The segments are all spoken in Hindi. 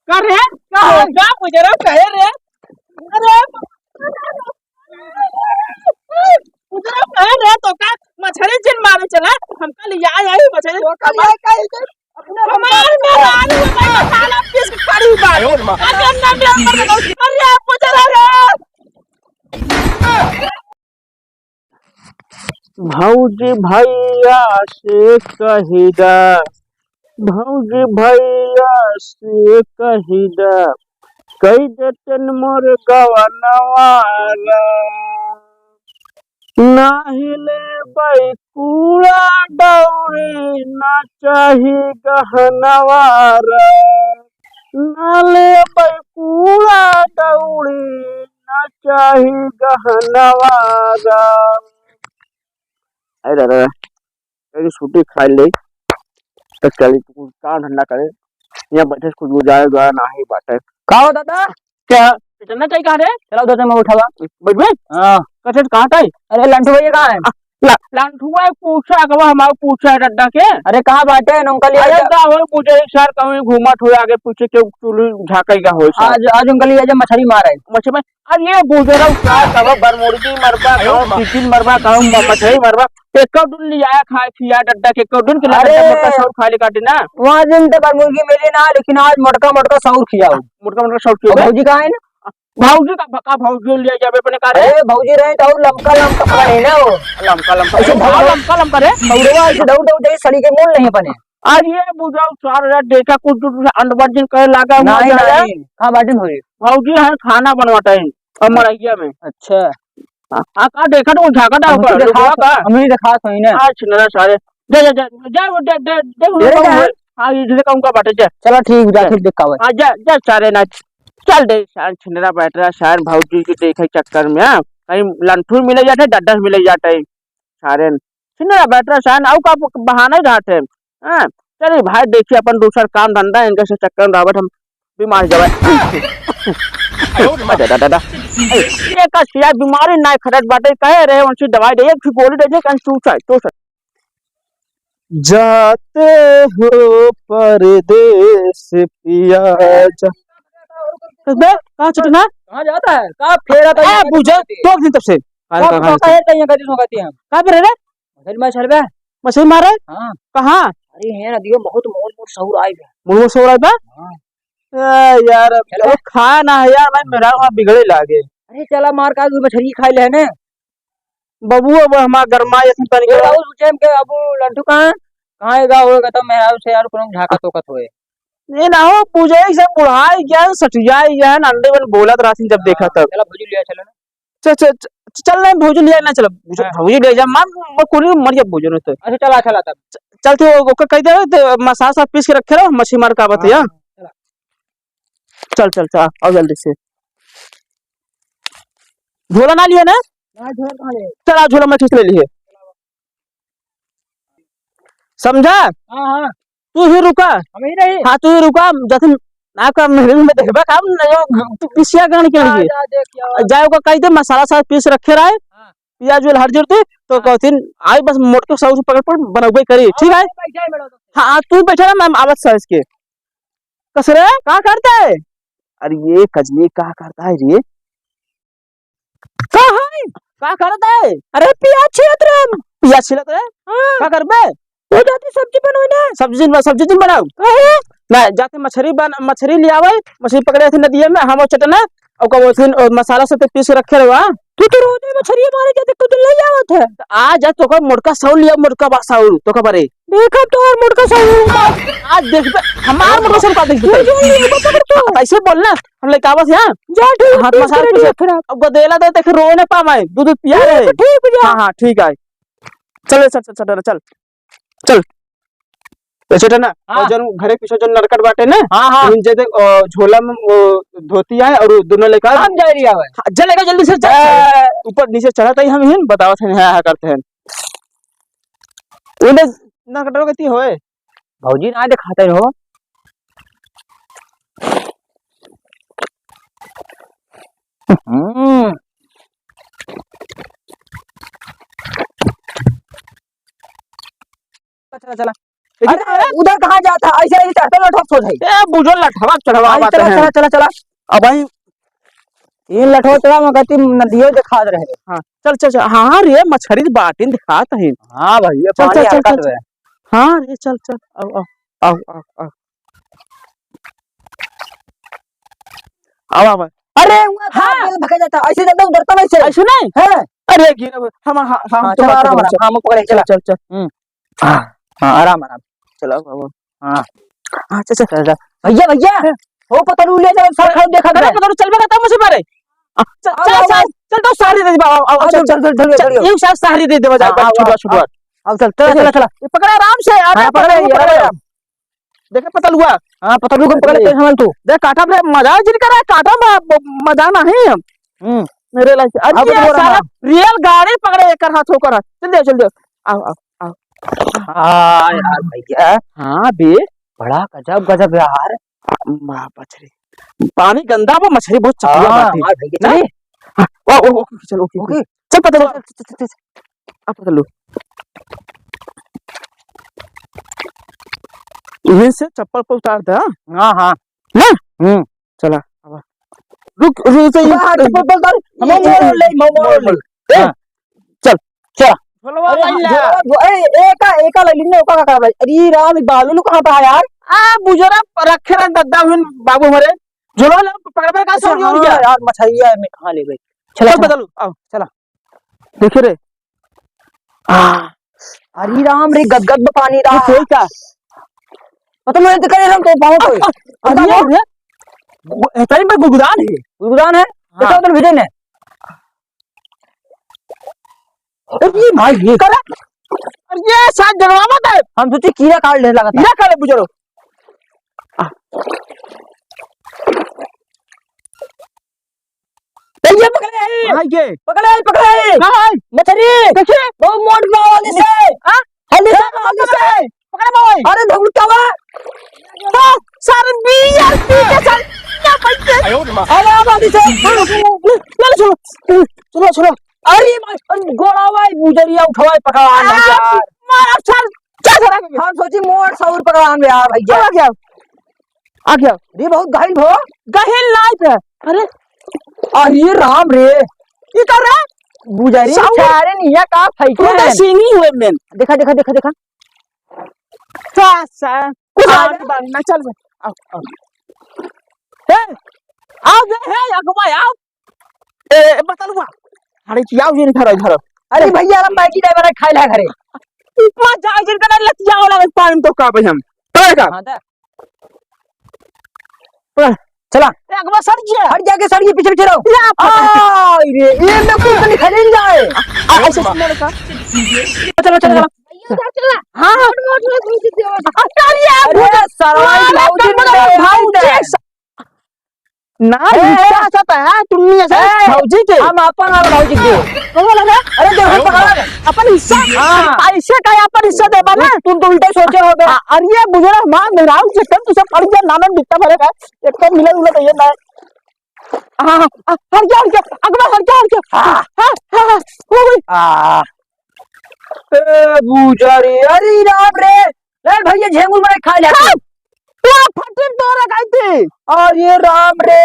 कर रे क्या हो गया मुझे रे कहे रे अरे मुझे कहे रे तो का मछली जिन मारे चला हम कल यहाँ आई मछली हमारे में रानी में भाई मसाला पीस के खड़ी बात अरे ना अरे मुझे रे भौजी भैया से कहिदा भौजी भैया से कहिदा कई देतन मोर गवनवारा नाहिले बैकुड़ा दौड़ी ना चाही गहनवारा नाले बैकुड़ा दौड़ी ना चाही गहनवारा अरे अरे छुट्टी खा ले तो चली तू काम धंधा करे यहाँ बैठे कुछ गुजारा ना ही बाटे का हो दादा क्या इतना चाहिए कहाँ रे चला उधर से मैं उठावा बैठ बैठ हाँ कैसे कहाँ था अरे लंठू भैया कहाँ है लंठू भाई पूछा कब हमारे पूछा है डड्डा के अरे कहाँ बाटे अंकल अरे का हो पूछे एक शहर कहीं घूमत हो आगे पूछे के चुली झाकई का हो आज अंकल ये जब मछली मारे मछली में अब ये पूछे रहा क्या कब बरमुर्गी मरबा कब चिकन मरबा कब मछली मरबा एक डुन लिया खाए खिया डड्डा के डुन के मोटा सौर खा ले काटे ना वहाँ दिन तो बरमुर्गी मिले ना लेकिन आज मोटका मोटका सौर खिया मोटका सौर खिया भौजी कहाँ है ना भाऊजी का भका भाऊजी ले जावे अपने का रे भाऊजी रहे तो लमका लमका पकड़े ना वो लमका लमका ऐसे लमका लमका रे भौरवा ऐसे दौड़ दौड़ जाए सड़ी के मोल नहीं बने आज ये बुझाओ 4000 देखा कुछ अंडबाजिन करे लागा नहीं हां बाजिन होई भाऊजी है खाना बनवाता है अमरैया में अच्छा हां का देखा तो झाका डाल कर का हम ही दिखा सही ना आज ना सारे जा जा जा वो दे हां इधर का उनका बाटे जा चलो ठीक जाके दिखावे हां जा जा सारे ना चल दे शान छिनरा बैठ रहा शान भाऊजी के देखे चक्कर में कहीं लंठू मिले जाते डड्डा मिले जाते सारे छिनरा बैठ रहा शान आउ का बहाना ही रहते हां चलिए भाई देखिए अपन दूसरा काम धंधा इनके से चक्कर में रावत हम बीमार जावे दादा दादा ये का सिया बीमारी ना खरत बाटे कहे रहे उनसे दवाई दे फिर गोली दे कहीं तो जाते हो परदेस पिया जा कहाँ चटना कहाँ जाता है कहाँ फेरा था ए बुझे तो दिन तब से कहाँ है तैयार करती सोगाती हैं कहाँ पे रहे मछली में चल बे मछली मारे हां कहाँ अरे है ना दियो बहुत मोर मोर सौर आई बे मोर सौर आई बे हां यार वो खा ना है यार मैं मेरा वहां बिगड़े लागे अरे चला मार का मछली खा ले है ने बबू अब हमारा गरमा ये तन के उस टाइम के अब लड्डू कहाँ है होगा तो मैं से यार कोनो झाका तोकत होए ये ना हो पूजा से बुढ़ाई गया सटिया गया अंडे में बोला रात जब देखा तब चला भौजी लिया चलो चल नहीं भौजी लिया ना चलो भौजी ले जा मां कोनी मर जा भौजी ने तो अच्छा चला चला तब चल तो ओका कह दे मसाला पीस के रखे रहो मछली मार का बतिया चल चल चल आओ जल्दी से झोला ना लिया ना झोला कहां ले चल झोला मैं खींच ले लिए समझा हां हां तू ही रुका हम ही नहीं हां तू ही रुका जैसे ना का महल में देखबा काम नहीं तू पिसिया गान के लिए जाओ का कह दे मसाला साथ पीस रखे रहे हां प्याज हर जरूरत तो कहथिन आई बस मोटके सौ पकड़ पर बनबे करी ठीक है हां तू बैठा ना मैं आवत साइज के कसरे का करता है अरे ये कजली का करता है रे का करता है अरे प्याज छिलत रे का करबे वो जाती सब्जी बनोई ना सब्जी बनाओ ना जाते मछली ले आवे मछली पकड़े थे नदी में हम चटना और कब थे मसाला से तो पीस रखे रहा तू तो रोज मछली मारे जाते खुद ले आवत है आज जा तो का मोटका साउल लिया मोटका साउल तो खबर है देखा तो और मोटका साउल आज देख हमार मोटका साउल का देख ऐसे बोलना हम ले कावस यहां जा ठीक हाथ मसाला पीस अब गदेला दे देख रोने पावे दूध पिया रे ठीक हां ठीक है चल चल चल वैसे ना हाँ। और जन घरे पीछे जन नरकट बाटे ना हां हां इन जे झोला में धोती है और दोनों लेकर हम जा रही है चलेगा जल्दी से ऊपर नीचे चढ़ाता ही हम हिन बतावत है हां करते हैं उन्हें नरकटो गति होए भौजी ना दिखाते हो चला चला अरे उधर कहाँ जा बात है, ऐसे ही चढ़ते लठक हो जाए। ए बुझो लठवा चढ़वा बात चला है। चला चला चला। अब भाई ये लठवा चला मैं कहती नदियों दिखा रहे। हाँ चल चल चल। हाँ रे मछली बाटिन दिखात है। हाँ भैया चल पानी चल चल हरकत चल। है। हाँ रे चल चल आओ आओ आओ आओ आओ आओ। अरे वहाँ था हाँ। बेल भगा जाता, ऐसे ज्यादा उधरता नहीं से। ऐसे नहीं है अरे गिर हम हाँ हाँ तो चला आराम चल आराम, हाँ पकड़े चल चला। चल चल। हाँ आराम आराम। चलो बाबू। हाँ हाँ चल चल चल भैया भैया हो पता लू ले जाओ सर खड़े देखा अरे पता चल बेगा तब मुझे मारे चल चल चल चल तो सारी दे बाबा चल चल चल एक साथ सारी दे दे जा छुटवा छुटवा अब चल चला चला चला। पकड़ आराम से हाँ पकड़े यार। देखे पता हुआ। हाँ पता लू पकड़े तेज संभल तू। देख काटा पे मजा जिन करा काटा मजा नहीं मेरे लाइफ अब अरे तो यार बोल रहा साला रियल गाड़ी पकड़े एक हाथ होकर चल दे आओ आओ हाँ यार भैया हाँ बे बड़ा गजब गजब यार। मछली पानी गंदा वो मछली बहुत चपला बाटी हाँ भैया चलिए। ओ चलो ओके चल पता लो अब पता लो यहीं से चप्पल पर उतार दे। हाँ हाँ ना चला अब रुक रुक से हम मोड़ ले चल चल। बोलवा एका एका लेने ओका का भाई। अरे राम बालू नु कहां पे है यार। आ बुजरा रखे रे दद्दा हुन बाबू हमारे झोलो ले पकड़बे का सो और क्या यार मछलिया में कहां ले भाई। चल बदलू आओ चला देखे रे अरे राम रे गदगद पानी रहा कोई का पता नहीं तो करे हम तो बहुत होए। अरे रे टाइम पे गुगदान है गुगदान है तो उधर भेजे ने। अरे भाई ये करा अरे ये साथ जनवा मत है हम सोचे कीड़ा काट ले लगा था। क्या करे बुजरो ये पकड़े हां ये पकड़े हां मछली देखिए वो मोट वाले से हां हल्दी से पकड़ भाई अरे धुड़का वा सारे 20 पी के चल क्या पैसे अरे आबादी से चलो चलो चलो अरे गोड़ा भाई बुजरिया उठवाए पकड़ान यार मार चल क्या करा हम सोची मोट सौर पकड़ान में यार भैया आ गया ये बहुत घायल हो गहिल लाइफ है अरे अरे राम रे ये कर रहा बुजरी चारे निया का फेंके तो सीनी हुए मेन देखा देखा देखा देखा सा कुछ आगे बात ना चल आओ आओ ए आओ दे है अगवा आओ ए बतलवा अरे चियाओ जी इधर इधर अरे भैया हम मैगी ड्राइवर खाई ला घरे इतना जाओ जिन का लतिया वाला पानी तो का भाई हम तो का हां दे चला अगवा सर जी हट जाके सड़िए पीछे पीछे रहो आ रे ये में कुछ नहीं खरीद जाए ऐसे सुन का चलो चलो चला हां अरे सरवाई भाई ना क्या चाहता है तुमने ऐसे भौजी के हम अपन वाला भौजी के कौन लगा अरे देखो पकड़ा अपन हिस्सा हाँ। ऐसे का अपन हिस्सा देबा ना तुम तो उल्टे सोचे हो बे अरे ये बुजरा मां मेराउ से कम तुझे पड़ गया नानन बिट्टा भरे का एक तो मिले उले तो ये ना हां हट जा अगवा हट जा हां हो गई ए बुजरी अरे राम रे ले भैया झेंगुर मारे खा ले तू फटिन तोरे खाइती और ये राम रे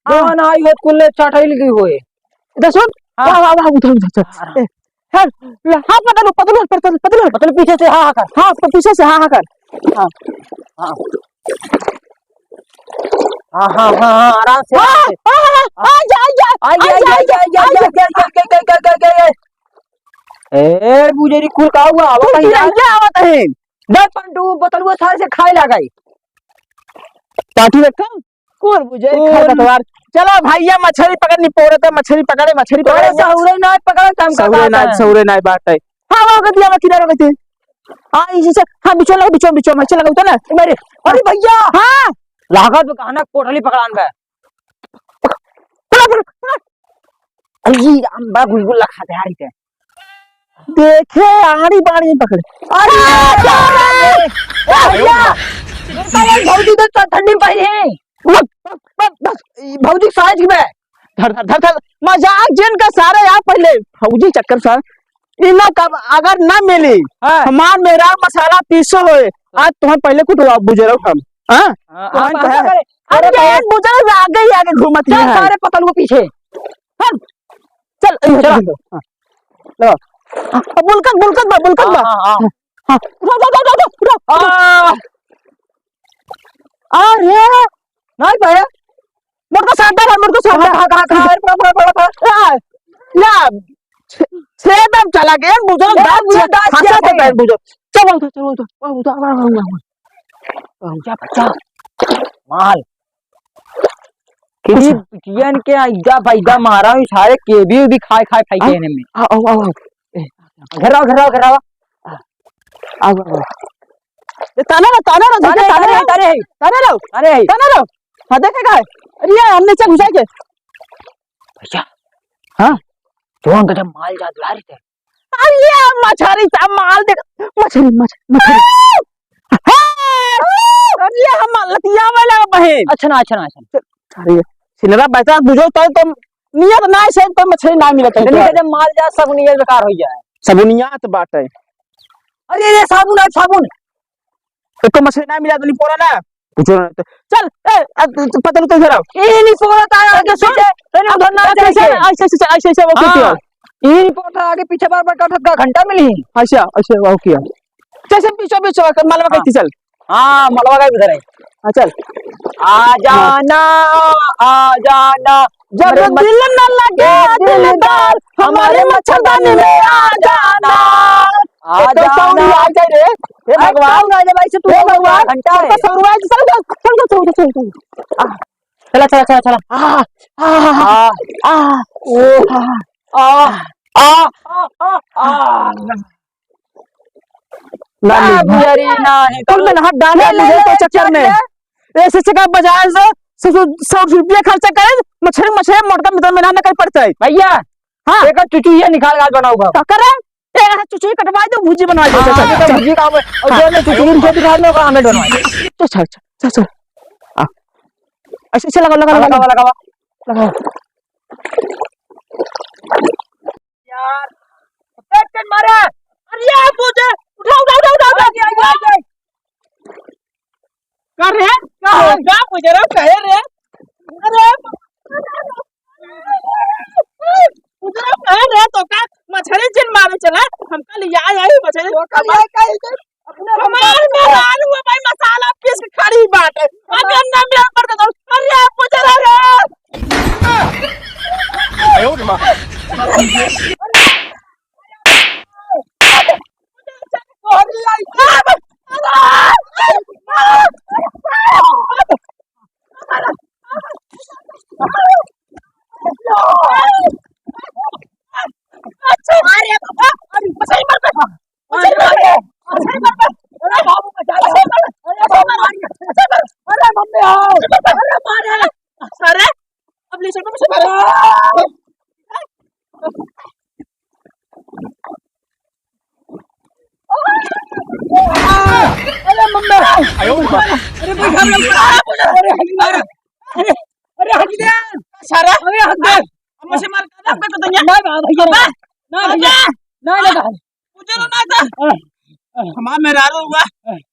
जवान आई हो कुल्ले चटाई लगी हुए इधर सुन वाह वाह वाह उधर उधर हां हां पतलू पीछे से हाँ कर हां पीछे से हां कर हां हाँ हाँ हाँ आराम से आ जा ए बुजेरी कुल का हुआ अब क्या आवत है दे पंटू बतलुआ सारे से खाए ला गई पार्टी रखा कौन बुझे खरपतवार चलो भैया मछली पकड़नी पोरे तो मछली पकड़े सहुरे ना पकड़ा काम का सौरे ना बात है हां वो गदिया में किनारे गए हां इसी से हां बिचो में चला गया ना मेरे अरे भैया हां लागत कहना कोठली पकड़ान बे अरे हम बा गुलगुला खाते हारी के देखे आड़ी बाड़ी पकड़े अरे भैया भौजी तो ठंडी में पहले भौजी साइज में धर मजाक जिन का सारे आ पहले फौजी चक्कर सर इनो कब अगर ना मिली हमार मेरा मसाला पीसो होए आज तुम्हें पहले कुछ बुजुर्ग हम हाँ अरे बुजुर्ग आगे ही आगे घूमती है सारे पतल को पीछे चल चल बुलकत अरे नहीं भाई मुर्गा सादा ना छेदम चला गया बुजुर्ग चलो क्या बच्चा माल किसी पिटियन के आइदा फायदा मारा हूं सारे के भी खाए फेंके में आओ घर आओ ताने हाँ देखेगा अरे हमने चल घुसा के भैया हाँ तो हम तो माल जा दुआरी थे अरे मछली सा माल देख मछली अरे हम लतिया वाला बहन अच्छा अरे सिलरा बैठा बुझो तो नियत ना से तो मछली ना मिलत है नहीं जब माल जा सब नियत बेकार हो जाए सबुनियात बात है अरे ये साबुन तो मछली ना मिला तो नहीं पोरा ना पूछो ना तो चल पता नहीं तो जरा ये नहीं पोरा आगे पीछे अरे उधर ना ऐसे वो किया ये रिपोर्ट आगे पीछे बार घंटा मिली ऐसे वो किया जैसे पीछे मालवा कहती चल हाँ मलवा का उधर है हाँ चल आ जाना जब दिल न लगे दिलदार हमारे मच्छरदानी में आ जाना आ जाए रे हे भगवान राजा भाई से तू भगवान घंटा है चल तुम हाथ डाले मुझे तो चक्कर में ऐसे चक्कर बजाय से 100 रुपया खर्चा करे मछली मोटका मित्र में ना कहीं पड़ता है भैया हाँ एक चुचुया निकाल गाल बनाऊंगा क्या करे चुचुई कटवा दो भुजी बनवा दो भुजी का और जो मैं चुचुई से दिखा लो का हमें बनवा चल ऐसे लगा यार पेट मारे अरे यार मुझे उठा कर रे क्या मुझे रे कहे रे अरे मुझे कहे रे तो का मछली जिन मारे चला हम कल आई मछली कमाई कहीं हमारे में लाल हुआ भाई मसाला पीस के खड़ी बात है अभी अन्ना में पर दो अरे मुझे रे आयो रे मां हमारा मेहरारू हुआ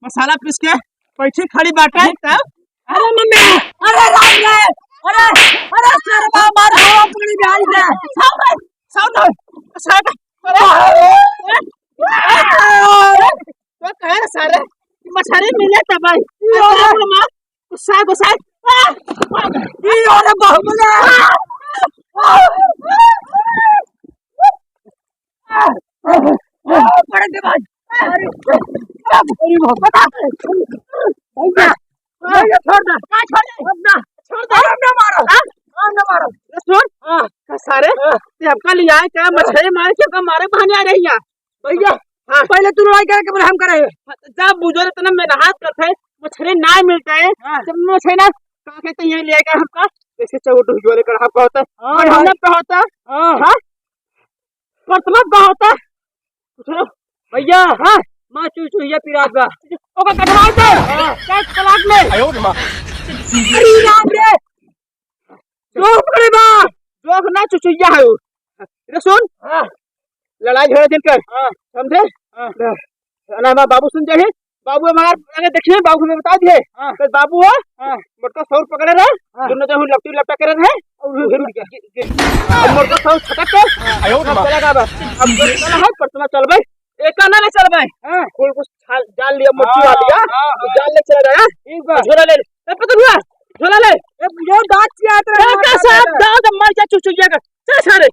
मसाला पीस के पैसे खड़ी बाटा है तब अरे मम्मी अरे राम रे अरे सर मार हवा पूरी बिहारी से साउंड तो कहे सारे मछली मिले तब गुस्सा ये और बाहुबली पड़ के बाद अरे भगवान भैया छोड़ दे छोड़ दे मारो सुन सारे आपका लिया है क्या मछली मार के मारे बहाने आ रही है भैया पहले तू लड़ाई करके बोले हम करे जब बुजुर्ग इतना मेहनत करते मछली ना मिलता है जब मछली ना कहा कहते यही ले गए हमका ऐसे चौट वाले कड़ा का होता है हमने पे होता हां प्रथम का होता भैया हां मां चूचू ये पिरात बा ओका कटवाओ दे क्या तलाक ले आयो रे मां अरे राम रे जो करे बा जो ना चुचुया है रे सुन लड़ाई झगड़ा दिन कर समझे ना बाबू सुन जाए बाबू हमारा आगे देखिए बाबू ने बता दिए तो बाबू हो मोटका सौर पकड़े रहे दोनों तो लपटी लपटा करे रहे और मोटका सौर छटक के चलेगा बस अब चला है पटना चल भाई एक ना ले चल भाई कोई कुछ जाल लिया मच्छी वाली जाल ले चला गया झोला ले पता हुआ झोला ले ये दांत की आता है साथ दांत मर जा चुचुया का चल सारे